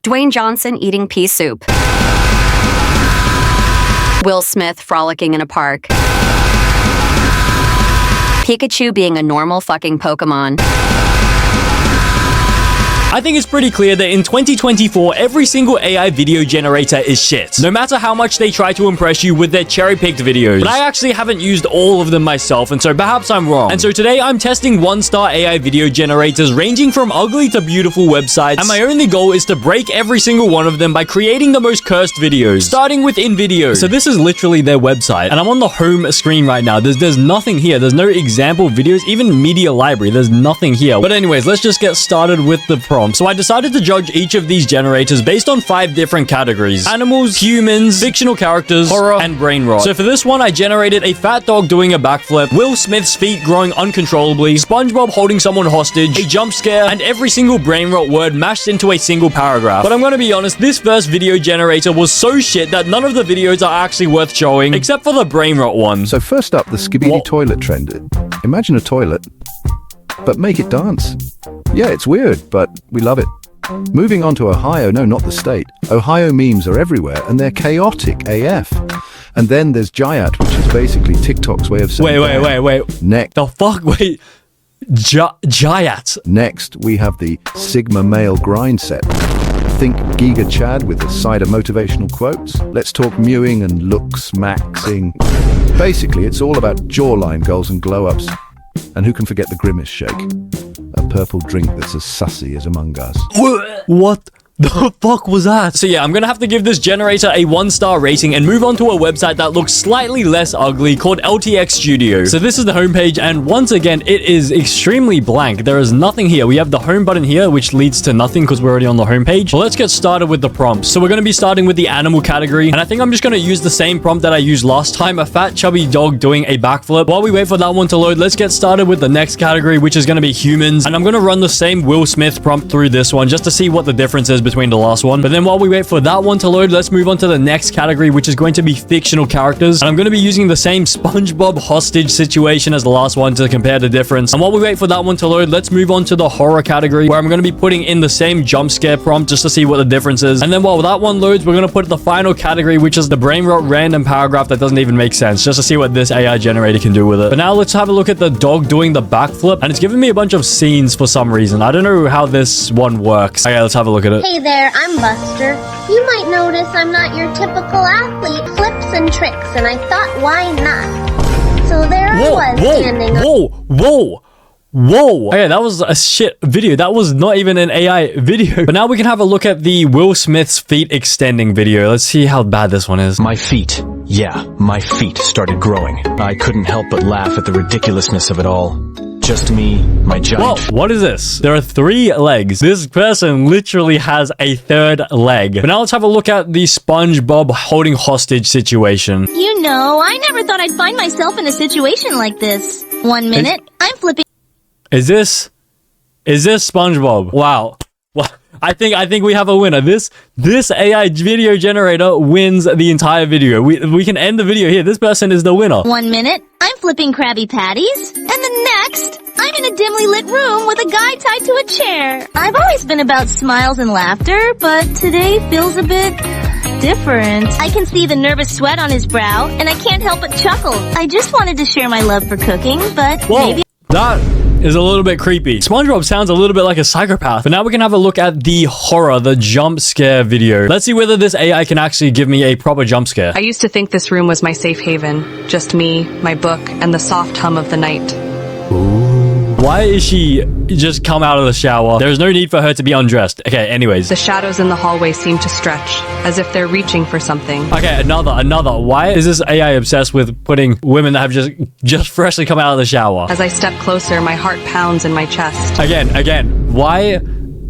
Dwayne Johnson eating pea soup. Will Smith frolicking in a park. Pikachu being a normal fucking Pokemon. I think it's pretty clear that in 2024, every single AI video generator is shit. No matter how much they try to impress you with their cherry-picked videos. But I actually haven't used all of them myself, and so perhaps I'm wrong. And so today I'm testing one-star AI video generators ranging from ugly to beautiful websites, and my only goal is to break every single one of them by creating the most cursed videos, starting with InVideo. So this is literally their website, and I'm on the home screen right now. There's nothing here. There's no example videos, even media library. There's nothing here. But anyways, let's just get started with the prompt. So I decided to judge each of these generators based on 5 different categories: animals, humans, fictional characters, horror, and brain rot. So for this one, I generated a fat dog doing a backflip, Will Smith's feet growing uncontrollably, SpongeBob holding someone hostage, a jump scare, and every single brain rot word mashed into a single paragraph. But I'm gonna be honest, this first video generator was so shit that none of the videos are actually worth showing, except for the brain rot one. So first up, the Skibidi toilet trend. Imagine a toilet, but make it dance. Yeah, it's weird, but we love it. Moving on to Ohio, no, not the state. Ohio memes are everywhere, and they're chaotic AF. And then there's Jayat, which is basically TikTok's way of saying... Wait. Next. The fuck? Wait. Jayat. Next, we have the Sigma male grind set. Think Giga Chad with a side of motivational quotes. Let's talk mewing and looks maxing. Basically, it's all about jawline goals and glow-ups. And who can forget the Grimace shake? A purple drink that's as sussy as Among Us. What the fuck was that? So yeah, I'm gonna have to give this generator a 1-star rating and move on to a website that looks slightly less ugly called LTX Studio. So this is the homepage, and once again, it is extremely blank. There is nothing here. We have the home button here, which leads to nothing because we're already on the homepage. But let's get started with the prompts. So we're gonna be starting with the animal category, and I think I'm just gonna use the same prompt that I used last time, a fat chubby dog doing a backflip. While we wait for that one to load, let's get started with the next category, which is gonna be humans. And I'm gonna run the same Will Smith prompt through this one just to see what the difference is between the last one. But then while we wait for that one to load, let's move on to the next category, which is going to be fictional characters. And I'm going to be using the same SpongeBob hostage situation as the last one to compare the difference. And while we wait for that one to load, let's move on to the horror category, where I'm going to be putting in the same jump scare prompt just to see what the difference is. And then while that one loads, we're going to put the final category, which is the brain rot random paragraph that doesn't even make sense, just to see what this AI generator can do with it. But now let's have a look at the dog doing the backflip, and it's giving me a bunch of scenes for some reason. I don't know how this one works. Okay, let's have a look at it. Hey there, I'm Buster. You might notice I'm not your typical athlete. Flips and tricks, and I thought, why not? So there I was, standing up. Whoa. Okay, that was a shit video. That was not even an AI video. But now we can have a look at the Will Smith's feet extending video. Let's see how bad this one is. My feet. Yeah, my feet started growing. I couldn't help but laugh at the ridiculousness of it all. Just me, my giant... Whoa, what is this? There are 3 legs. This person literally has a 3rd leg. But now let's have a look at the SpongeBob holding hostage situation. You know, I never thought I'd find myself in a situation like this. 1 minute, I'm flipping... Is this SpongeBob? Wow. Well, I think we have a winner. This AI video generator wins the entire video. We can end the video here. This person is the winner. 1 minute, I'm flipping Krabby Patties. And the next, I'm in a dimly lit room with a guy tied to a chair. I've always been about smiles and laughter, but today feels a bit different. I can see the nervous sweat on his brow, and I can't help but chuckle. I just wanted to share my love for cooking, but maybe... That is a little bit creepy. SpongeBob sounds a little bit like a psychopath. But now we can have a look at the horror, the jump scare video. Let's see whether this AI can actually give me a proper jump scare. I used to think this room was my safe haven. Just me, my book, and the soft hum of the night. Why is she just come out of the shower? There's no need for her to be undressed. Okay, anyways. The shadows in the hallway seem to stretch, as if they're reaching for something. Okay, another. Why is this AI obsessed with putting women that have just freshly come out of the shower? As I step closer, my heart pounds in my chest. Again, why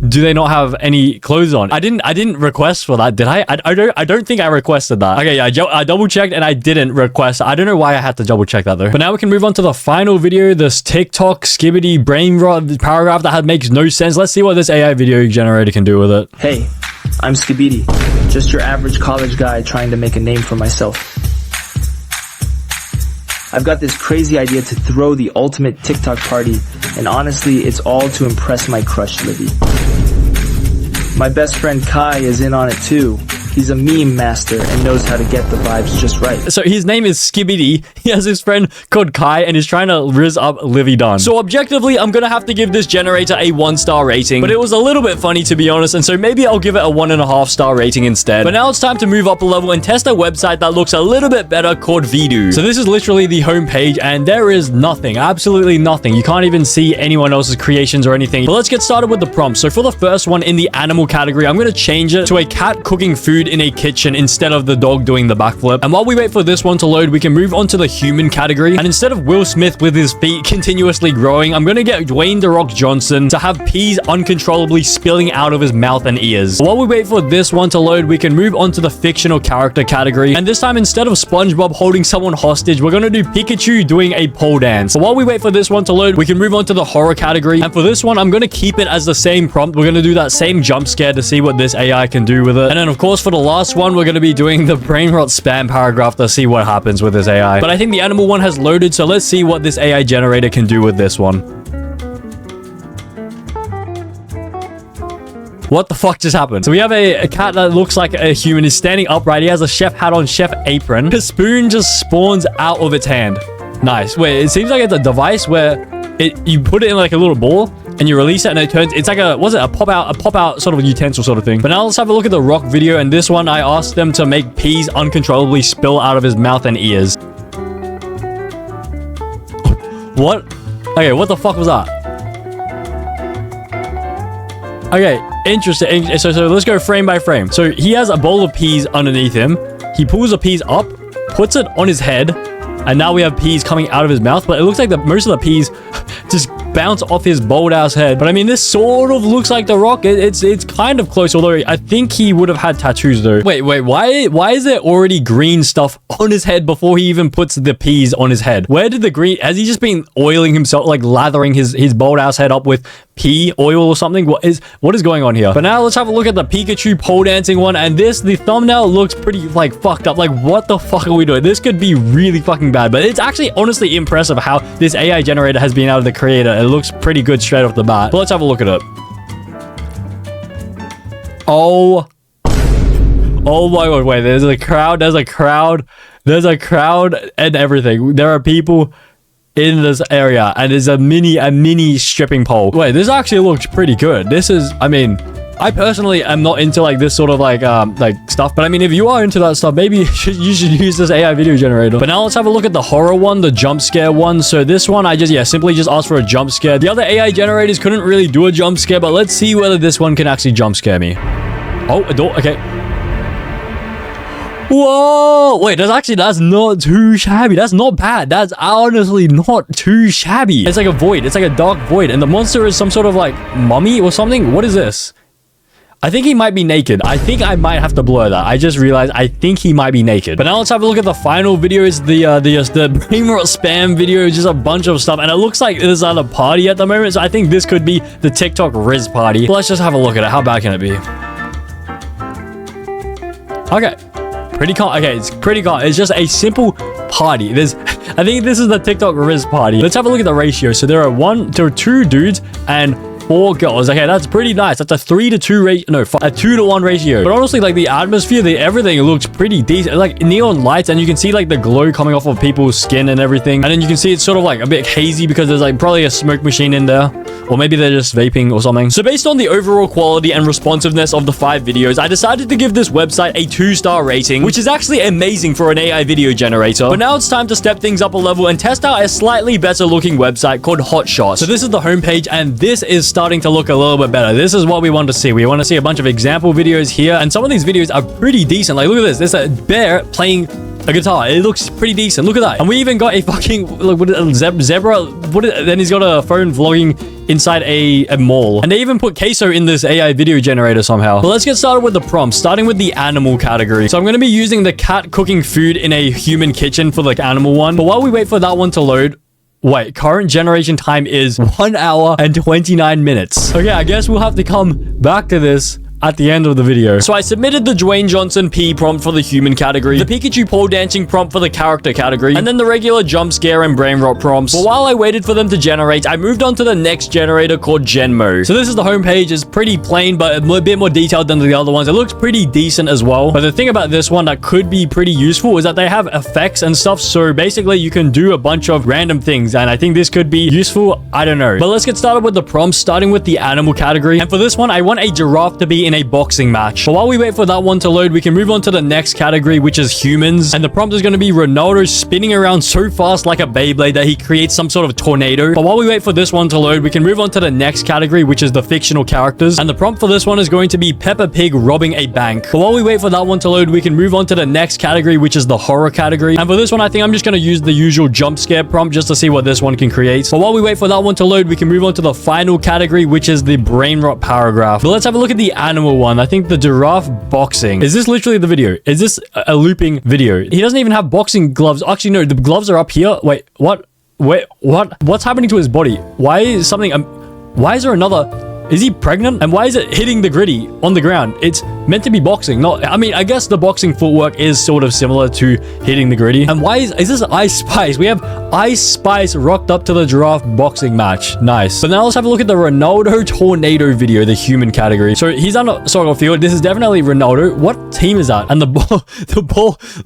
do they not have any clothes on? I didn't request for that, did I? I don't think I requested that. Okay, yeah, I double checked and I didn't request. I don't know why I had to double check that though. But now we can move on to the final video, this TikTok Skibidi brain rot paragraph that makes no sense. Let's see what this AI video generator can do with it. Hey, I'm Skibidi, just your average college guy trying to make a name for myself. I've got this crazy idea to throw the ultimate TikTok party, and honestly, it's all to impress my crush, Livy. My best friend Kai is in on it too. He's a meme master and knows how to get the vibes just right. So his name is Skibidi. He has his friend called Kai and he's trying to rizz up Livy Dunn. So objectively, I'm gonna have to give this generator a 1-star rating, but it was a little bit funny to be honest, and so maybe I'll give it a 1.5-star rating instead. But now it's time to move up a level and test a website that looks a little bit better called Vidu. So this is literally the homepage and there is nothing, absolutely nothing. You can't even see anyone else's creations or anything. But let's get started with the prompts. So for the first one in the animal category, I'm gonna change it to a cat cooking food in a kitchen instead of the dog doing the backflip. And while we wait for this one to load, we can move on to the human category. And instead of Will Smith with his feet continuously growing, I'm gonna get Dwayne The Rock Johnson to have peas uncontrollably spilling out of his mouth and ears. While we wait for this one to load, we can move on to the fictional character category. And this time, instead of SpongeBob holding someone hostage, we're gonna do Pikachu doing a pole dance. But while we wait for this one to load, we can move on to the horror category. And for this one, I'm gonna keep it as the same prompt. We're gonna do that same jump scare to see what this AI can do with it. And then of course, for the last one, we're going to be doing the brain rot spam paragraph to see what happens with this AI. But I think the animal one has loaded, so let's see what this AI generator can do with this one. What the fuck just happened? So we have a cat that looks like a human. He's standing upright. He has a chef hat on, chef apron. His spoon just spawns out of its hand. Nice. Wait, it seems like it's a device where you put it in like a little ball and you release it and it turns, it's like a pop out sort of a utensil sort of thing. But now let's have a look at the Rock video, and this one I asked them to make peas uncontrollably spill out of his mouth and ears. What? Okay, what the fuck was that? Okay, interesting. So let's go frame by frame. So he has a bowl of peas underneath him. He pulls the peas up, puts it on his head, and now we have peas coming out of his mouth. But it looks like most of the peas just bounce off his bold ass head. But I mean, this sort of looks like The Rock. It's kind of close, although I think he would have had tattoos though. Wait, why is there already green stuff on his head before he even puts the peas on his head? Where did the green, has he just been oiling himself, like lathering his bold ass head up with pea oil or something? What is going on here? But now let's have a look at the Pikachu pole dancing one, and the thumbnail looks pretty like fucked up. Like, what the fuck are we doing? This could be really fucking bad, but it's actually honestly impressive how this AI generator has been out of the creator. It looks pretty good straight off the bat. But let's have a look at it. Oh my god, wait, there's a crowd and everything. There are people in this area, and there's a mini stripping pole. Wait, this actually looks pretty good. This is, I mean, I personally am not into like this sort of like stuff, but I mean, if you are into that stuff, maybe you should use this AI video generator. But now let's have a look at the horror one, the jump scare one. So this one, I simply just asked for a jump scare. The other AI generators couldn't really do a jump scare, but let's see whether this one can actually jump scare me. Oh, a door. Okay. Whoa! Wait, that's not too shabby. That's not bad. That's honestly not too shabby. It's like a void. It's like a dark void, and the monster is some sort of like mummy or something. What is this? I think he might be naked. I think I might have to blur that. I just realized I think he might be naked. But now let's have a look at the final video. It's the brain rot spam video. Just a bunch of stuff. And it looks like it's at a party at the moment. So I think this could be the TikTok Riz party. But let's just have a look at it. How bad can it be? Okay. Pretty calm. Okay, it's pretty calm. It's just a simple party. I think this is the TikTok Riz party. Let's have a look at the ratio. So there are 2 dudes and 4 girls. Okay, that's pretty nice. That's a 3-to-2 ratio. No, a 2-to-1 ratio. But honestly, like the atmosphere, everything looks pretty decent. Like neon lights, and you can see like the glow coming off of people's skin and everything. And then you can see it's sort of like a bit hazy because there's like probably a smoke machine in there. Or maybe they're just vaping or something. So based on the overall quality and responsiveness of the 5 videos, I decided to give this website a 2-star rating, which is actually amazing for an AI video generator. But now it's time to step things up a level and test out a slightly better looking website called Hotshot. So this is the homepage, and this is starting to look a little bit better. This is what we want to see. We want to see a bunch of example videos here, and some of these videos are pretty decent. Like, look at this. There's a bear playing a guitar. It looks pretty decent. Look at that. And we even got a fucking, look, what is it, zebra? Then he's got a phone vlogging inside a mall. And they even put queso in this AI video generator somehow. But let's get started with the prompts, starting with the animal category. So I'm going to be using the cat cooking food in a human kitchen for the animal one. But while we wait for that one to load, wait, current generation time is 1 hour and 29 minutes. Okay, I guess we'll have to come back to this at the end of the video. So I submitted the Dwayne Johnson P prompt for the human category, the Pikachu pole dancing prompt for the character category, and then the regular jump scare and brain rot prompts. But while I waited for them to generate, I moved on to the next generator called Genmo. So this is the homepage. It's pretty plain, but a bit more detailed than the other ones. It looks pretty decent as well. But the thing about this one that could be pretty useful is that they have effects and stuff. So basically you can do a bunch of random things, and I think this could be useful. I don't know. But let's get started with the prompts, starting with the animal category. And for this one, I want a giraffe to be in a boxing match. But while we wait for that one to load, we can move on to the next category, which is humans. And the prompt is going to be Ronaldo spinning around so fast like a Beyblade that he creates some sort of tornado. But while we wait for this one to load, we can move on to the next category, which is the fictional characters. And the prompt for this one is going to be Peppa Pig robbing a bank. But while we wait for that one to load, we can move on to the next category, which is the horror category. And for this one, I think I'm just going to use the usual jump scare prompt just to see what this one can create. But while we wait for that one to load, we can move on to the final category, which is the brain rot paragraph. But let's have a look at the animal one. I think the giraffe boxing. Is this literally the video? Is this a looping video? He doesn't even have boxing gloves. Actually, no, the gloves are up here. Wait, what? Wait, what? What's happening to his body? Why is something... why is there another... Is he pregnant? And why is it hitting the gritty on the ground? It's meant to be boxing. Not, I mean, I guess the boxing footwork is sort of similar to hitting the gritty. And why is this Ice Spice? We have Ice Spice rocked up to the giraffe boxing match. Nice. But now let's have a look at the Ronaldo tornado video, the human category. So he's on a soccer field. This is definitely Ronaldo. What team is that? And the ball,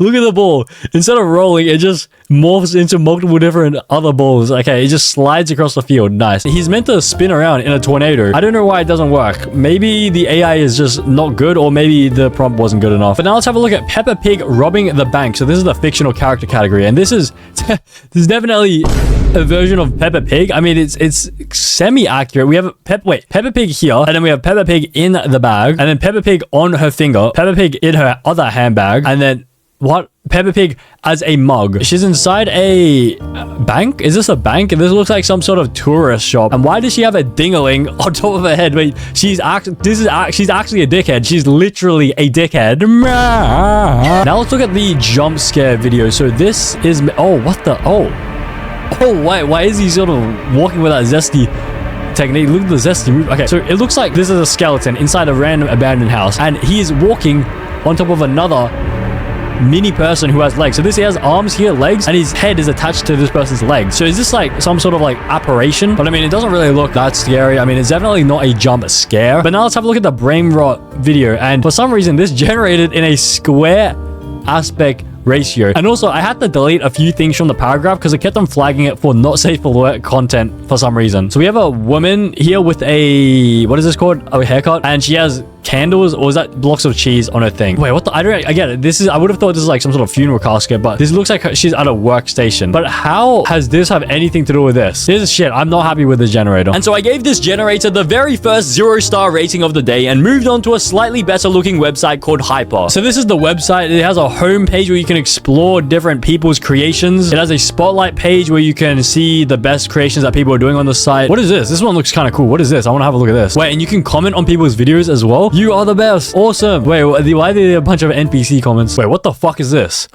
look at the ball. Instead of rolling, it just morphs into multiple different other balls. Okay, it just slides across the field. Nice. He's meant to spin around in a tornado. I don't know why it doesn't work. Maybe the AI is just not good, or maybe the prompt wasn't good enough. But now let's have a look at Peppa Pig robbing the bank. So this is the fictional character category, and this is definitely a version of Peppa Pig. I mean, it's semi-accurate. We have Peppa Pig here, and then we have Peppa Pig in the bag, and then Peppa Pig on her finger, Peppa Pig in her other handbag, and then what? Peppa Pig as a mug. She's inside a bank? Is this a bank? This looks like some sort of tourist shop. And why does she have a ding-a-ling on top of her head? Wait, she's actually a dickhead. She's literally a dickhead. Now let's look at the jump scare video. So this is... oh, what the... oh, why is he sort of walking with that zesty technique? Look at the zesty move. Okay, so it looks like this is a skeleton inside a random abandoned house, and he is walking on top of another mini person who has legs. So he has arms here, legs, and his head is attached to this person's legs. So is this like some sort of like apparition? But I mean, it doesn't really look that scary. I mean, it's definitely not a jump scare. But now let's have a look at the brain rot video. And for some reason, this generated in a square aspect ratio. And also, I had to delete a few things from the paragraph because it kept on flagging it for not safe for work content for some reason. So we have a woman here with a... what is this called? A haircut. And she has candles, or is that blocks of cheese on her thing? Wait, what the... I get it. This is... I would have thought this is like some sort of funeral casket, but this looks like she's at a workstation. But how has this have anything to do with this? This is shit. I'm not happy with this generator. And so I gave this generator the very first 0-star rating of the day and moved on to a slightly better looking website called Hyper. So this is the website. It has a home page where you can explore different people's creations. It has a spotlight page where you can see the best creations that people are doing on the site. What is this? This one looks kind of cool. What is this? I want to have a look at this. Wait, and you can comment on people's videos as well? You are the best. Awesome. Wait, why are there a bunch of NPC comments? Wait, what the fuck is this?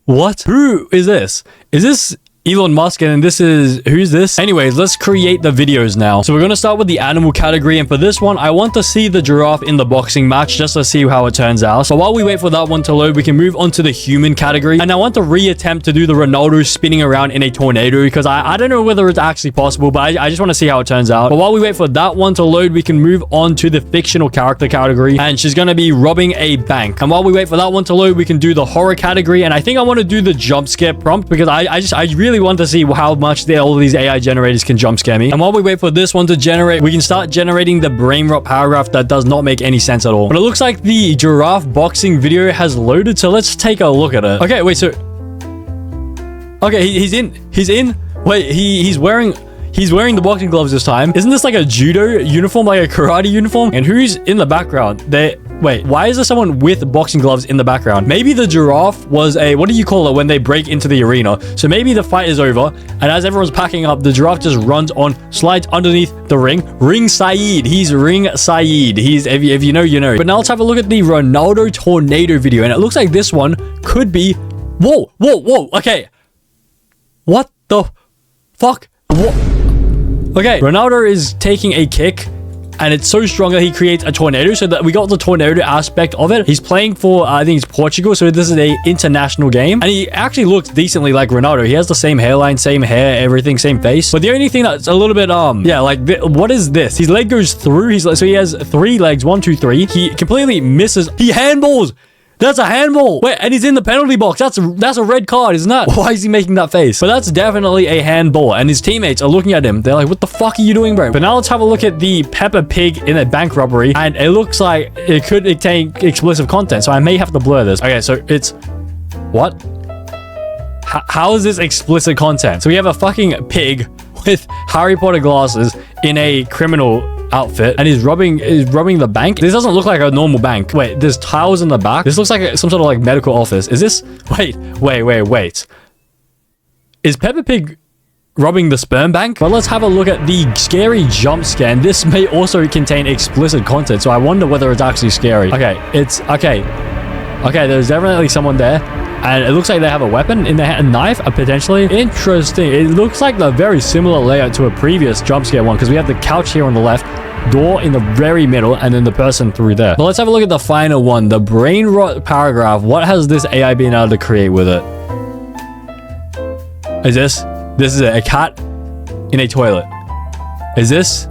What? Who is this? Is this Elon Musk? And this is... who's this? Anyways, let's create the videos now. So we're going to start with the animal category. And for this one, I want to see the giraffe in the boxing match just to see how it turns out. So while we wait for that one to load, we can move on to the human category. And I want to reattempt to do the Ronaldo spinning around in a tornado because I don't know whether it's actually possible, but I just want to see how it turns out. But while we wait for that one to load, we can move on to the fictional character category. And she's going to be robbing a bank. And while we wait for that one to load, we can do the horror category. And I think I want to do the jump scare prompt because I really want to see how much all of these AI generators can jump scare me. And while we wait for this one to generate, we can start generating the brain rot paragraph that does not make any sense at all. But it looks like the giraffe boxing video has loaded, so let's take a look at it. Okay, wait, so... okay, he's in. Wait, he's wearing the boxing gloves this time. Isn't this like a judo uniform, like a karate uniform? And who's in the background? Wait, why is there someone with boxing gloves in the background? Maybe the giraffe was a... what do you call it when they break into the arena? So maybe the fight is over, and as everyone's packing up, the giraffe just runs on, slides underneath the ring. Ring Saeed. He's Ring Saeed. He's... if you know, you know. But now let's have a look at the Ronaldo tornado video, and it looks like this one could be... whoa. Okay. What the fuck? What? Okay, Ronaldo is taking a kick and it's so strong that he creates a tornado. So that we got the tornado aspect of it. He's playing for, I think it's Portugal. So this is a international game. And he actually looks decently like Ronaldo. He has the same hairline, same hair, everything, same face. But the only thing that's a little bit, yeah, like, what is this? His leg goes through. So he has 3 legs, 1, 2, 3. He completely misses. He handballs. That's a handball. Wait, and he's in the penalty box. That's a red card, isn't that? Why is he making that face? But that's definitely a handball. And his teammates are looking at him. They're like, what the fuck are you doing, bro? But now let's have a look at the Peppa Pig in a bank robbery. And it looks like it could contain explicit content. So I may have to blur this. Okay, so it's... What? How is this explicit content? So we have a fucking pig with Harry Potter glasses in a criminal outfit, and he's robbing the bank. This doesn't look like a normal bank. Wait, there's tiles in the back. This looks like some sort of like medical office. Is this? Wait. Is Peppa Pig robbing the sperm bank? But let's have a look at the scary jump scare. This may also contain explicit content, so I wonder whether it's actually scary. Okay, it's okay. Okay, there's definitely someone there. And it looks like they have a weapon in their hand, a knife, potentially. Interesting. It looks like a very similar layout to a previous jump scare one, because we have the couch here on the left, door in the very middle, and then the person through there. But let's have a look at the final one, the brain rot paragraph. What has this AI been able to create with it? Is this is a cat in a toilet. Is this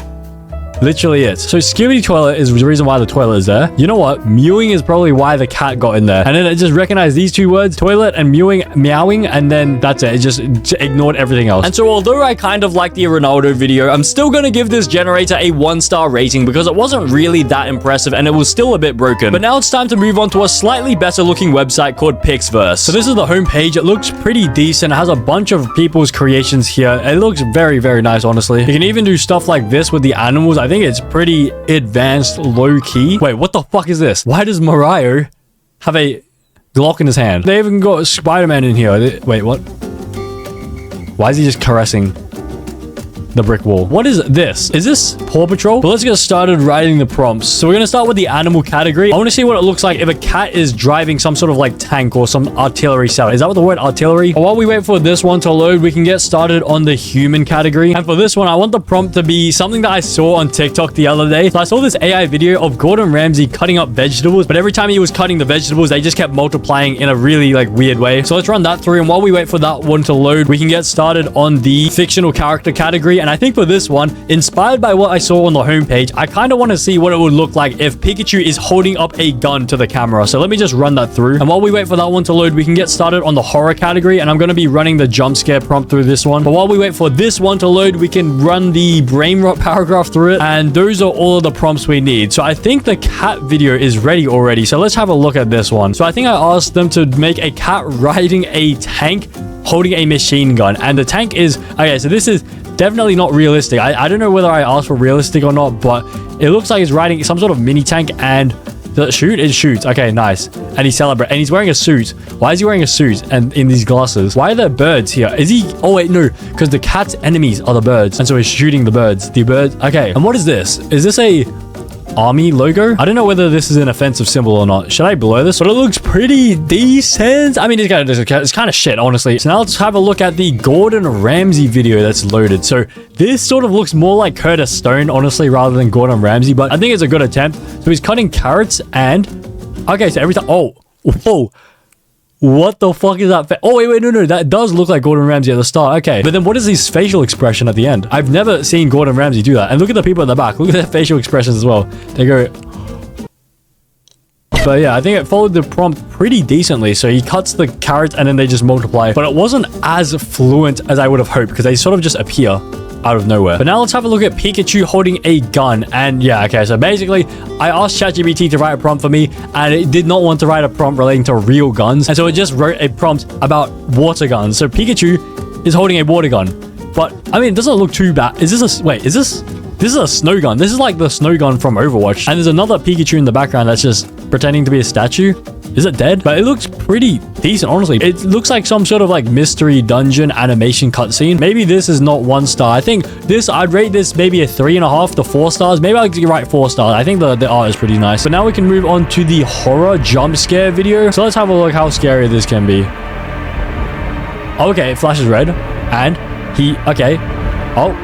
literally it? So Skibidi toilet is the reason why the toilet is there. You know what? Mewing is probably why the cat got in there. And then it just recognized these 2 words, toilet and meowing, and then that's it. It just ignored everything else. And so although I kind of like the Ronaldo video, I'm still going to give this generator a 1-star rating because it wasn't really that impressive and it was still a bit broken. But now it's time to move on to a slightly better looking website called Pixverse. So this is the homepage. It looks pretty decent. It has a bunch of people's creations here. It looks very, very nice, honestly. You can even do stuff like this with the animals. I think it's pretty advanced, low-key. Wait, what the fuck is this? Why does Mario have a Glock in his hand? They even got Spider-Man in here. Wait, what? Why is he just caressing the brick wall? What is this? Is this Paw Patrol? But let's get started writing the prompts. So we're going to start with the animal category. I want to see what it looks like if a cat is driving some sort of like tank or some artillery cell. Is that what the word artillery? While we wait for this one to load, we can get started on the human category. And for this one, I want the prompt to be something that I saw on TikTok the other day. So I saw this AI video of Gordon Ramsay cutting up vegetables, but every time he was cutting the vegetables, they just kept multiplying in a really like weird way. So let's run that through. And while we wait for that one to load, we can get started on the fictional character category. And I think for this one, inspired by what I saw on the homepage, I kind of want to see what it would look like if Pikachu is holding up a gun to the camera. So let me just run that through. And while we wait for that one to load, we can get started on the horror category. And I'm going to be running the jump scare prompt through this one. But while we wait for this one to load, we can run the brain rot paragraph through it. And those are all of the prompts we need. So I think the cat video is ready already. So let's have a look at this one. So I think I asked them to make a cat riding a tank holding a machine gun. And the tank is... Okay, so this is definitely not realistic. I don't know whether I asked for realistic or not, but it looks like he's riding some sort of mini tank. And does it shoot? It shoots. Okay, nice. And he celebrates. And he's wearing a suit. Why is he wearing a suit and in these glasses? Why are there birds here? Is he... Oh, wait, no. Because the cat's enemies are the birds. And so he's shooting the birds. The birds... Okay. And what is this? Is this a... army logo? I don't know whether this is an offensive symbol or not. Should I blur this? But it looks pretty decent. I mean, it's kind of shit, honestly. So now let's have a look at the Gordon Ramsay video that's loaded. So this sort of looks more like Curtis Stone, honestly, rather than Gordon Ramsay, but I think it's a good attempt. So he's cutting carrots and... Okay, so every time... Oh, whoa. What the fuck is that? Oh, wait, no. That does look like Gordon Ramsay at the start. Okay. But then what is his facial expression at the end? I've never seen Gordon Ramsay do that. And look at the people at the back. Look at their facial expressions as well. They go... But yeah, I think it followed the prompt pretty decently. So he cuts the carrots and then they just multiply. But it wasn't as fluent as I would have hoped because they sort of just appear out of nowhere. But now let's have a look at Pikachu holding a gun. And yeah, okay, so basically I asked ChatGPT to write a prompt for me and it did not want to write a prompt relating to real guns, and so it just wrote a prompt about water guns. So Pikachu is holding a water gun, but I mean, it doesn't look too bad. Is this a... Wait, is this a snow gun? This is like the snow gun from Overwatch. And there's another Pikachu in the background that's just pretending to be a statue. Is it dead? But it looks pretty decent, honestly. It looks like some sort of like mystery dungeon animation cutscene. Maybe this is not 1 star. I think this, I'd rate this maybe a 3.5 to 4 stars. Maybe I could write 4 stars. I think the art is pretty nice. But now we can move on to the horror jump scare video. So let's have a look how scary this can be. Okay, it flashes red. And he... Okay. Oh.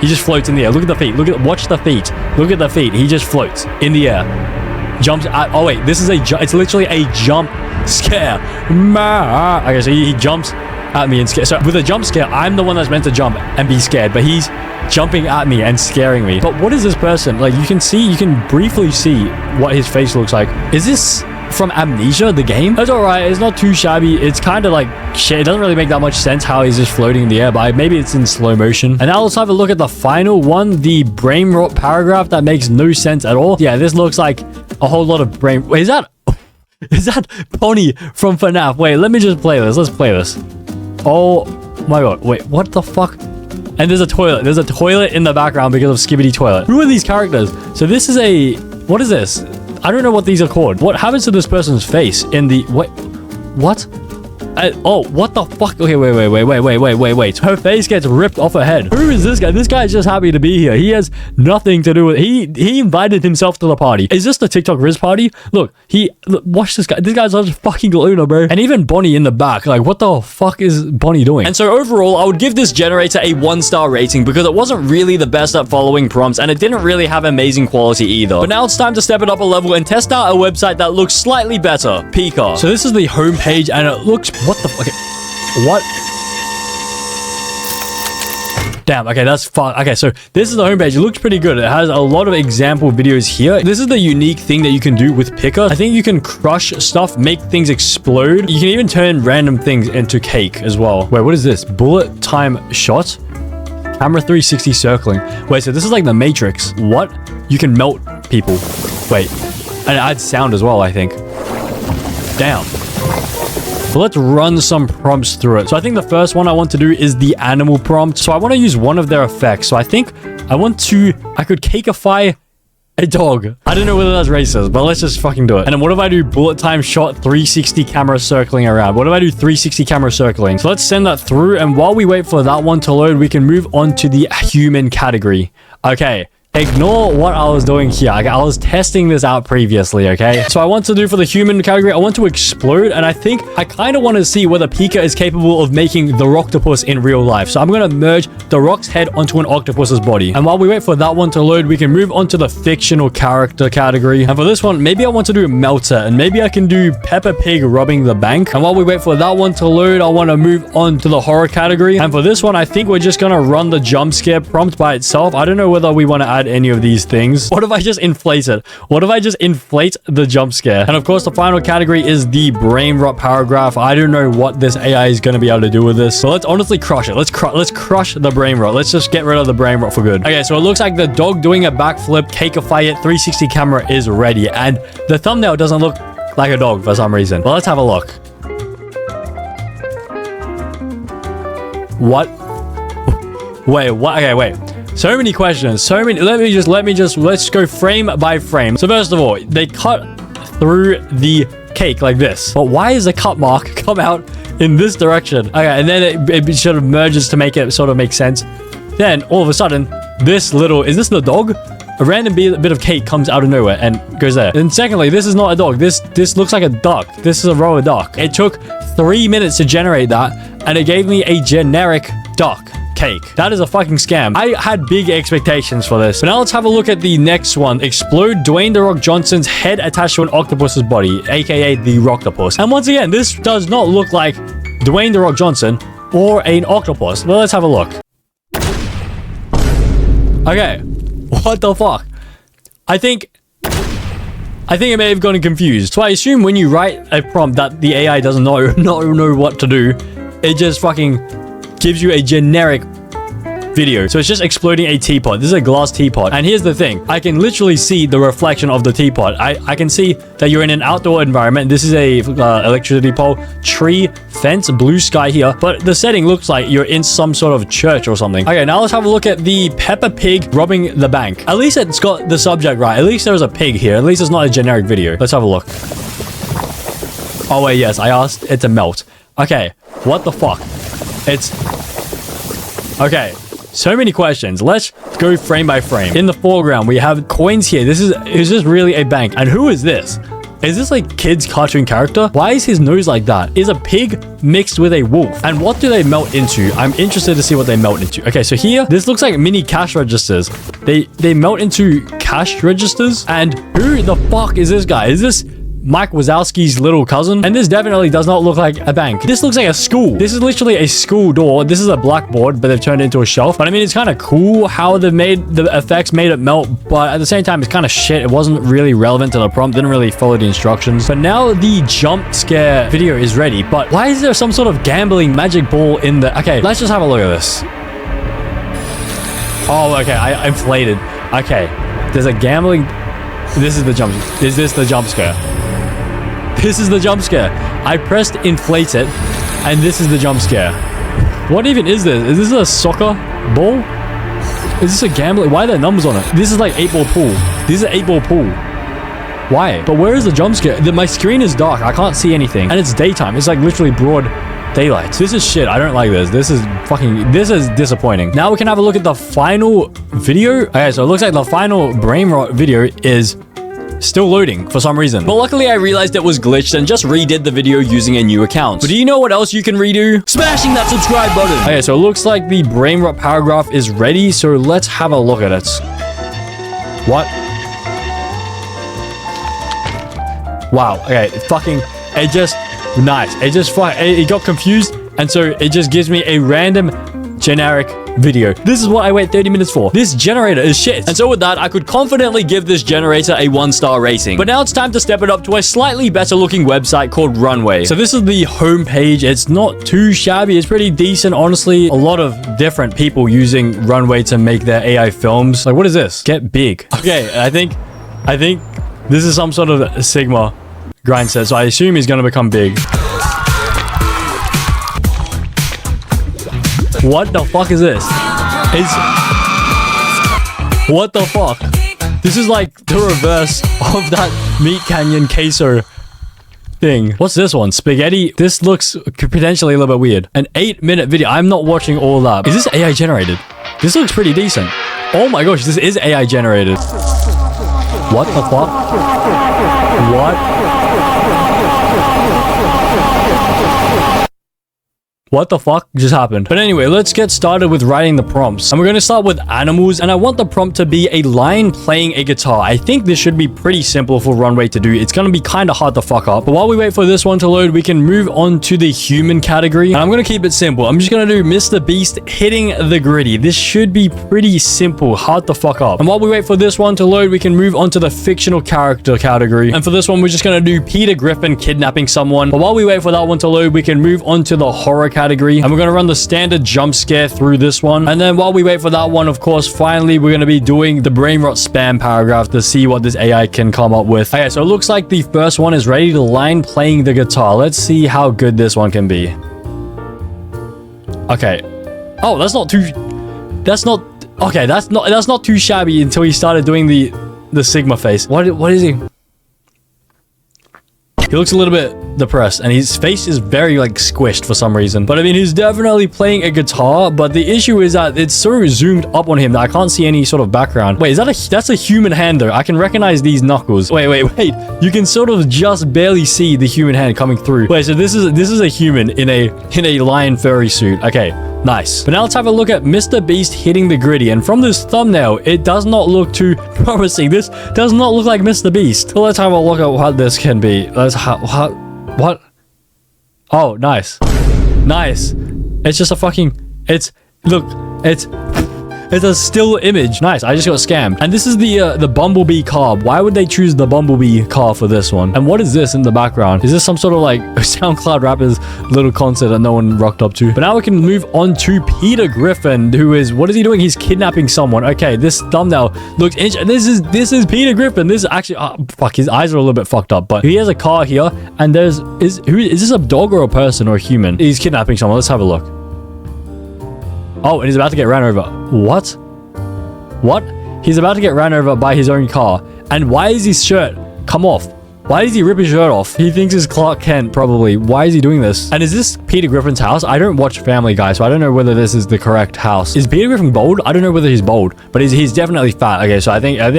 He just floats in the air. Look at the feet. Watch the feet. Look at the feet. He just floats in the air. Jumps at, oh wait, this is it's literally a jump scare. Okay, so he jumps at me and scare. So with a jump scare, I'm the one that's meant to jump and be scared, but he's jumping at me and scaring me. But what is this person? Like, you can briefly see what his face looks like. Is this from Amnesia, the game? It's alright. It's not too shabby. It's kind of like shit. It doesn't really make that much sense how he's just floating in the air, but maybe it's in slow motion. And now let's have a look at the final one, the brain rot paragraph that makes no sense at all. Yeah, this looks like a whole lot of brain. Wait, is that Bonnie from FNAF? Wait, let me just play this. Let's play this. Oh my god. Wait, what the fuck? And there's a toilet. There's a toilet in the background because of Skibidi Toilet. Who are these characters? So this is what is this? I don't know what these are called. What happens to this person's face in the... What? Oh, what the fuck? Okay, wait. Her face gets ripped off her head. Who is this guy? This guy is just happy to be here. He has nothing to do with... He invited himself to the party. Is this the TikTok Riz party? Look, watch this guy. This guy's such a fucking Luna, bro. And even Bonnie in the back. Like, what the fuck is Bonnie doing? And so overall, I would give this generator a 1-star rating because it wasn't really the best at following prompts and it didn't really have amazing quality either. But now it's time to step it up a level and test out a website that looks slightly better. Pika. So this is the homepage and it looks... What the fuck? Okay. What? Damn, okay, that's fun. Okay, so this is the homepage. It looks pretty good. It has a lot of example videos here. This is the unique thing that you can do with Pika. I think you can crush stuff, make things explode. You can even turn random things into cake as well. Wait, what is this? Bullet time shot? Camera 360 circling. Wait, so this is like the Matrix. What? You can melt people. Wait. And it adds sound as well, I think. Damn. So let's run some prompts through it. So I think the first one I want to do is the animal prompt. So I want to use one of their effects. So I think I could cakeify a dog. I don't know whether that's racist, but let's just fucking do it. And then what if I do bullet time shot 360 camera circling around? What if I do 360 camera circling? So let's send that through. And while we wait for that one to load, we can move on to the human category. Okay. Ignore what I was doing here. Okay, I was testing this out previously, okay? So I want to do for the human category, I want to explode, and I think I kind of want to see whether Pika is capable of making the Rocktopus in real life. So I'm going to merge the Rock's head onto an octopus's body. And while we wait for that one to load, we can move on to the fictional character category. And for this one, maybe I want to do Melter, and maybe I can do Peppa Pig robbing the bank. And while we wait for that one to load, I want to move on to the horror category. And for this one, I think we're just going to run the jump scare prompt by itself. I don't know whether we want to add any of these things. What if I just inflate it? What if I just inflate the jump scare? And of course, the final category is the brain rot paragraph. I don't know what this AI is going to be able to do with this. So let's honestly crush it. Let's crush the brain rot. Let's just get rid of the brain rot for good. Okay, so it looks like the dog doing a backflip, cakeify it, 360 camera is ready. And the thumbnail doesn't look like a dog for some reason. Well, let's have a look. What? Wait, what? Okay, wait. So many questions, so many. Let's go frame by frame. So first of all, they cut through the cake like this. But why is the cut mark come out in this direction? Okay, and then it sort of merges to make it sort of make sense. Then all of a sudden, is this the dog? A random bit of cake comes out of nowhere and goes there. And secondly, this is not a dog. This looks like a duck. This is a roller duck. It took 3 minutes to generate that, and it gave me a generic duck cake. That is a fucking scam. I had big expectations for this. But now let's have a look at the next one. Explode Dwayne The Rock Johnson's head attached to an octopus's body, aka the Rocktopus. And once again, this does not look like Dwayne The Rock Johnson or an octopus. Well, let's have a look. Okay. What the fuck? I think I may have gotten confused. So I assume when you write a prompt that the AI doesn't know what to do, it just fucking gives you a generic video. So it's just exploding a teapot. This is a glass teapot. And here's the thing. I can literally see the reflection of the teapot. I can see that you're in an outdoor environment. This is a electricity pole, tree, fence, blue sky here. But the setting looks like you're in some sort of church or something. Okay, now let's have a look at the Peppa Pig robbing the bank. At least it's got the subject right. At least there's a pig here. At least it's not a generic video. Let's have a look. Oh wait, yes, I asked it to melt. Okay, what the fuck? Okay, so many questions. Let's go frame by frame. In the foreground, we have coins here. Is this really a bank? And who is this? Is this like kid's cartoon character? Why is his nose like that? Is a pig mixed with a wolf? And what do they melt into? I'm interested to see what they melt into. Okay, so here, this looks like mini cash registers. They melt into cash registers. And who the fuck is this guy? Is this Mike Wazowski's little cousin? And this definitely does not look like a bank. This looks like a school. This is literally a school door. This is a blackboard, but they've turned it into a shelf. But I mean, it's kind of cool how they made the effects made it melt, but at the same time, it's kind of shit. It wasn't really relevant to the prompt. Didn't really follow the instructions. But now the jump scare video is ready. But why is there some sort of gambling magic ball in the... Okay, let's just have a look at this. Oh, okay. I inflated. Okay. There's a gambling... This is the jump... Is this the jump scare? This is the jump scare. I pressed inflate it, and this is the jump scare. What even is this? Is this a soccer ball? Is this a gambling? Why are there numbers on it? This is like 8-ball pool. This is an 8-ball pool. Why? But where is the jump scare? My screen is dark. I can't see anything. And it's daytime. It's like literally broad daylight. This is shit. I don't like this. This is disappointing. Now we can have a look at the final video. Okay, so it looks like the final brain rot video is still loading for some reason. But luckily I realized it was glitched and just redid the video using a new account. But do you know what else you can redo? Smashing that subscribe button. Okay, so it looks like the brain rot paragraph is ready. So let's have a look at it. What? Wow. Okay, it just, nice. It got confused. And so it just gives me a random generic video. This is what I wait 30 minutes for. This generator is shit. And so with that, I could confidently give this generator a 1-star rating. But now it's time to step it up to a slightly better looking website called Runway. So this is the homepage. It's not too shabby. It's pretty decent, honestly. A lot of different people using Runway to make their AI films. Like, what is this? Get big. Okay, I think this is some sort of Sigma grind set. So I assume he's going to become big. What the fuck is this? What the fuck? This is like the reverse of that Meat Canyon queso thing. What's this one? Spaghetti? This looks potentially a little bit weird. An 8-minute video. I'm not watching all that. Is this AI generated? This looks pretty decent. Oh my gosh, this is AI generated. What the fuck? What? What the fuck just happened? But anyway, let's get started with writing the prompts. And we're going to start with animals. And I want the prompt to be a lion playing a guitar. I think this should be pretty simple for Runway to do. It's going to be kind of hard to fuck up. But while we wait for this one to load, we can move on to the human category. And I'm going to keep it simple. I'm just going to do Mr. Beast hitting the gritty. This should be pretty simple, hard to fuck up. And while we wait for this one to load, we can move on to the fictional character category. And for this one, we're just going to do Peter Griffin kidnapping someone. But while we wait for that one to load, we can move on to the horror category, and we're going to run the standard jump scare through this one. And then while we wait for that one, of course, finally we're going to be doing the brain rot spam paragraph to see what this AI can come up with. Okay, so it looks like the first one is ready. The lion playing the guitar. Let's see how good this one can be. Okay. Oh, that's not too shabby until he started doing the Sigma face. What is he? He looks a little bit depressed, and his face is very, like, squished for some reason. But, I mean, he's definitely playing a guitar, but the issue is that it's so zoomed up on him that I can't see any sort of background. Wait, that's a human hand, though. I can recognize these knuckles. Wait. You can sort of just barely see the human hand coming through. Wait, so this is a human in a lion furry suit. Okay. Nice. But now let's have a look at Mr. Beast hitting the gritty. And from this thumbnail, it does not look too promising. This does not look like Mr. Beast. So let's have a look at what this can be. What? Oh, nice. Nice. It's just a fucking... It's a still image. Nice. I just got scammed. And this is the Bumblebee car. Why would they choose the Bumblebee car for this one? And what is this in the background? Is this some sort of like SoundCloud rapper's little concert that no one rocked up to? But now we can move on to Peter Griffin, who is... What is he doing? He's kidnapping someone. Okay, this thumbnail looks... This is Peter Griffin. This is actually... Oh, fuck, his eyes are a little bit fucked up. But he has a car here. And is this a dog or a person or a human? He's kidnapping someone. Let's have a look. Oh, and he's about to get ran over. What? What? He's about to get ran over by his own car. And why is his shirt come off? Why does he rip his shirt off? He thinks it's Clark Kent, probably. Why is he doing this? And is this Peter Griffin's house? I don't watch Family Guy, so I don't know whether this is the correct house. Is Peter Griffin bald? I don't know whether he's bald, but he's definitely fat. Okay, so I think a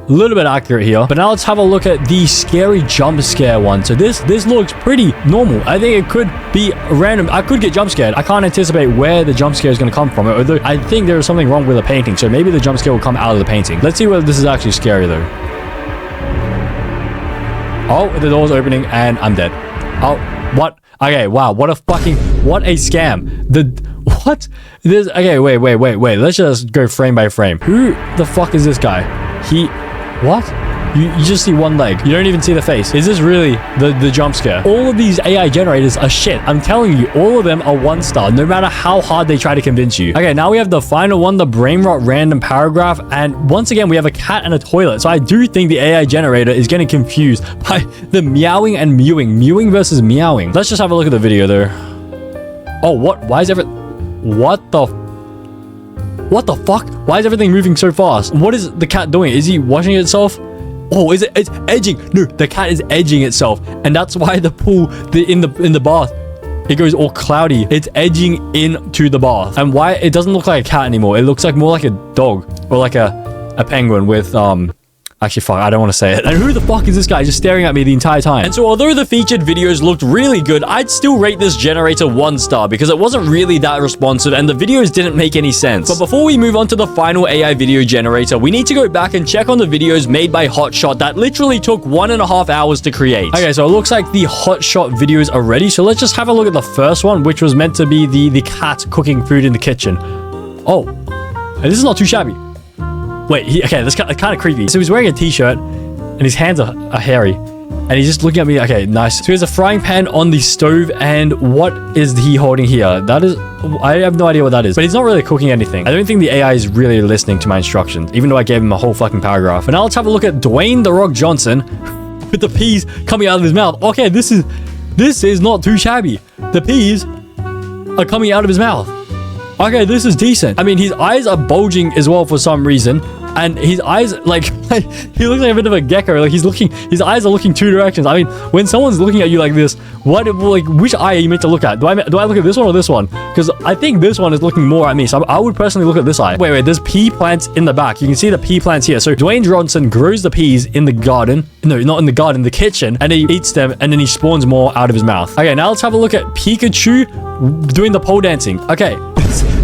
little bit accurate here. But now let's have a look at the scary jump scare one. So this looks pretty normal. I think it could be random. I could get jump scared. I can't anticipate where the jump scare is going to come from. Although I think there is something wrong with the painting, so maybe the jump scare will come out of the painting. Let's see whether this is actually scary though. Oh, the door's opening and I'm dead. Oh, what? Okay, wow, what a scam. What? Okay, wait. Let's just go frame by frame. Who the fuck is this guy? What? You just see one leg. You don't even see the face. Is this really the jump scare? All of these AI generators are shit. I'm telling you, all of them are 1 star, no matter how hard they try to convince you. Okay, now we have the final one, the brain rot random paragraph. And once again, we have a cat and a toilet. So I do think the AI generator is getting confused by the meowing and mewing. Mewing versus meowing. Let's just have a look at the video though. Oh, what? Why is what the fuck? Why is everything moving so fast? What is the cat doing? Is he washing itself? Oh, is it? It's edging. No, the cat is edging itself, and that's why the pool, in the bath, it goes all cloudy. It's edging into the bath, and why it doesn't look like a cat anymore. It looks like more like a dog or like a penguin with Actually, fuck, I don't want to say it. And who the fuck is this guy just staring at me the entire time? And so although the featured videos looked really good, I'd still rate this generator 1 star because it wasn't really that responsive and the videos didn't make any sense. But before we move on to the final AI video generator, we need to go back and check on the videos made by Hotshot that literally took 1.5 hours to create. Okay, so it looks like the Hotshot videos are ready. So let's just have a look at the first one, which was meant to be the cat cooking food in the kitchen. Oh, this is not too shabby. Wait, okay, that's kind of creepy. So he's wearing a t-shirt and his hands are hairy and he's just looking at me. Okay, nice. So he has a frying pan on the stove, and what is he holding here? That is, I have no idea what that is, but he's not really cooking anything. I don't think the AI is really listening to my instructions, even though I gave him a whole fucking paragraph. But now let's have a look at Dwayne The Rock Johnson with the peas coming out of his mouth. Okay, this is not too shabby. The peas are coming out of his mouth. Okay, this is decent. I mean, his eyes are bulging as well for some reason. And his eyes, like he looks like a bit of a gecko. Like his eyes are looking 2 directions. I mean, when someone's looking at you like this, which eye are you meant to look at? Do I look at this one or this one? Because I think this one is looking more at me. So I would personally look at this eye. Wait, there's pea plants in the back. You can see the pea plants here. So Dwayne Johnson grows the peas in the garden. No, not in the garden, the kitchen. And he eats them and then he spawns more out of his mouth. Okay, now let's have a look at Pikachu doing the pole dancing. Okay.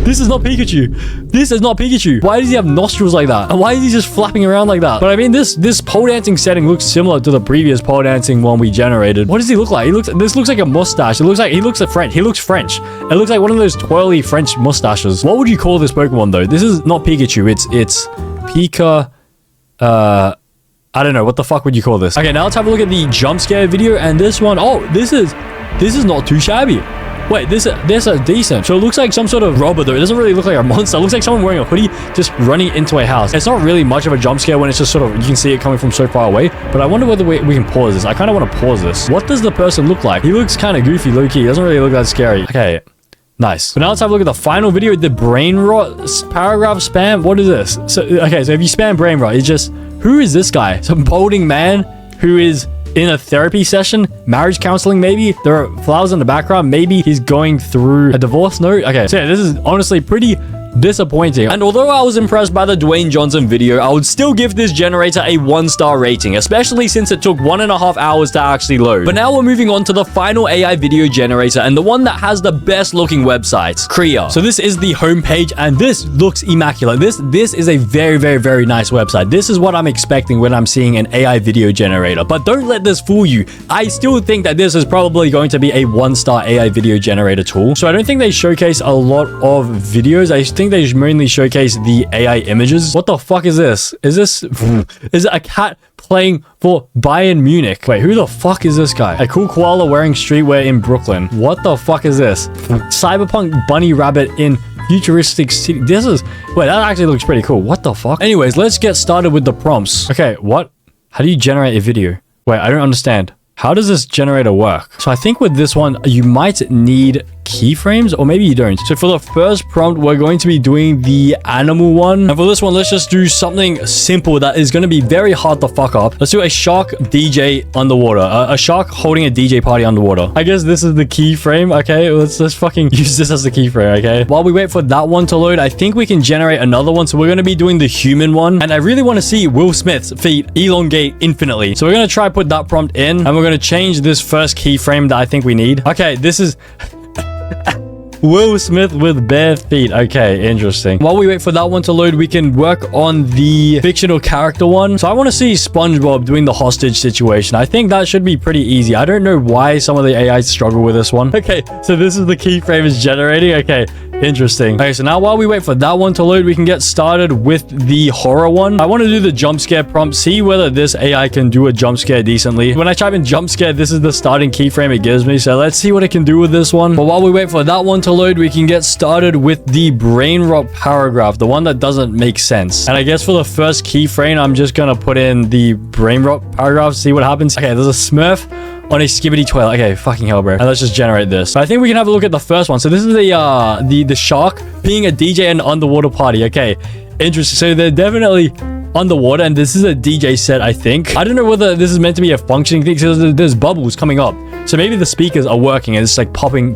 This is not Pikachu. This is not Pikachu. Why does he have nostrils like that? And why is he just flapping around like that? But I mean, this pole dancing setting looks similar to the previous pole dancing one we generated. What does he look like? This looks like a mustache. It looks like he looks French. He looks French. It looks like one of those twirly French mustaches. What would you call this Pokemon though? This is not Pikachu. It's Pika. I don't know. What the fuck would you call this? Okay, now let's have a look at the jump scare video. And this one, oh, this is not too shabby. Wait, this is decent. So it looks like some sort of robber though. It doesn't really look like a monster. It looks like someone wearing a hoodie just running into a house. It's not really much of a jump scare when it's just sort of, you can see it coming from so far away. But I wonder whether we can pause this. I kind of want to pause this. What does the person look like? He looks kind of goofy, low-key. He doesn't really look that scary. Okay, nice. But now let's have a look at the final video. The brain rot paragraph spam. What is this? So if you spam brain rot, it's just, who is this guy? Some balding man who is in a therapy session, marriage counseling maybe. There are flowers in the background. Maybe he's going through a divorce. No. Okay, so yeah, this is honestly pretty disappointing. And although I was impressed by the Dwayne Johnson video, I would still give this generator a 1-star rating, especially since it took 1.5 hours to actually load. But now we're moving on to the final AI video generator and the one that has the best looking websites, Krea. So this is the homepage and this looks immaculate. This is a very, very, very nice website. This is what I'm expecting when I'm seeing an AI video generator. But don't let this fool you. I still think that this is probably going to be a 1-star AI video generator tool. So I don't think they showcase a lot of videos. I think they mainly showcase the AI images. What the fuck is this? Is it a cat playing for Bayern Munich? Wait, who the fuck is this guy? A cool koala wearing streetwear in Brooklyn. What the fuck is this? Cyberpunk bunny rabbit in futuristic city. Wait, that actually looks pretty cool. What the fuck? Anyways, let's get started with the prompts. Okay, what? How do you generate a video? Wait, I don't understand. How does this generator work? So I think with this one, you might need keyframes, or maybe you don't. So for the first prompt, we're going to be doing the animal one. And for this one, let's just do something simple that is going to be very hard to fuck up. Let's do a shark DJ underwater. A shark holding a DJ party underwater. I guess this is the keyframe. Okay, let's fucking use this as the keyframe. Okay. While we wait for that one to load, I think we can generate another one. So we're going to be doing the human one. And I really want to see Will Smith's feet elongate infinitely. So we're going to try put that prompt in, and we're going to change this first keyframe that I think we need. Okay, this is Will Smith with bare feet. Okay, interesting. While we wait for that one to load, we can work on the fictional character one. So I want to see SpongeBob doing the hostage situation. I think that should be pretty easy. I don't know why some of the AIs struggle with this one. Okay, so this is the keyframe is generating. Okay, interesting. Okay, so now while we wait for that one to load, we can get started with the horror one. I want to do the jump scare prompt, see whether this AI can do a jump scare decently. When I type in jump scare, this is the starting keyframe it gives me. So let's see what it can do with this one. But while we wait for that one to load, we can get started with the brain rot paragraph, the one that doesn't make sense. And I guess for the first keyframe, I'm just gonna put in the brain rot paragraph, see what happens. Okay, there's a Smurf on a skibidi toilet. Okay, fucking hell, bro. And let's just generate this. I think we can have a look at the first one. So this is the shark being a DJ in an underwater party. Okay, interesting. So they're definitely underwater, and this is a DJ set, I think. I don't know whether this is meant to be a functioning thing, because there's bubbles coming up. So maybe the speakers are working and it's like pumping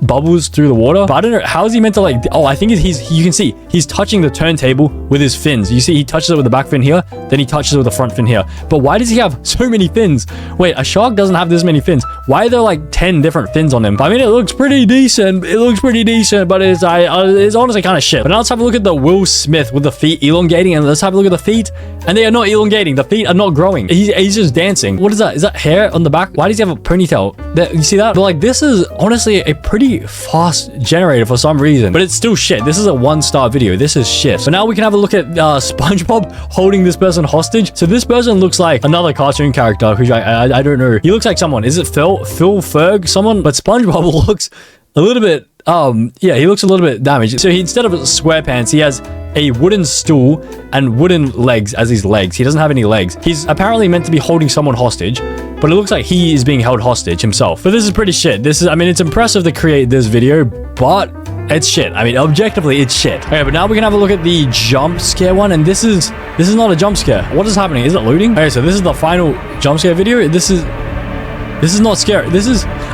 bubbles through the water. But I don't know, how is he meant to like, oh, I think you can see he's touching the turntable with his fins. You see he touches it with the back fin here, then he touches it with the front fin here. But why does he have so many fins? Wait, a shark doesn't have this many fins. Why are there like 10 different fins on him? I mean, it looks pretty decent. But it's honestly kind of shit. But now let's have a look at the Will Smith with the feet elongating, and let's have a look at the feet, and they are not elongating. The feet are not growing. He's just dancing. What is that? Is that hair on the back? Why does he have a ponytail? You see that? But like, this is honestly a pretty fast generator for some reason, but it's still shit. This is a 1-star video. This is shit. So now we can have a look at SpongeBob holding this person hostage. So this person looks like another cartoon character who I don't know. He looks like someone. Is it Phil Ferg? Someone? But SpongeBob looks a little bit yeah, he looks a little bit damaged. So instead of SquarePants, he has a wooden stool and wooden legs as his legs. He doesn't have any legs. He's apparently meant to be holding someone hostage, but it looks like he is being held hostage himself. But this is pretty shit. I mean, it's impressive to create this video, but it's shit. I mean, objectively, it's shit. Okay, but now we can have a look at the jump scare one, and this is not a jump scare. What is happening? Is it loading? Okay, so this is the final jump scare video. This is not scary.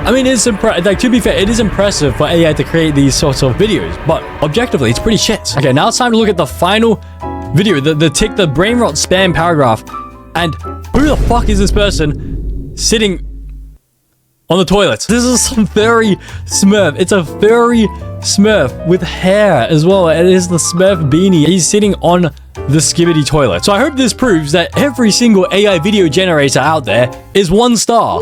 I mean, it's like, to be fair, it is impressive for AI to create these sorts of videos, but objectively, it's pretty shit. Okay, now it's time to look at the final video, the brain rot spam paragraph. And who the fuck is this person sitting on the toilet? This is some furry Smurf. It's a furry Smurf with hair as well. It is the Smurf beanie. He's sitting on the skibidi toilet. So I hope this proves that every single AI video generator out there is 1 star.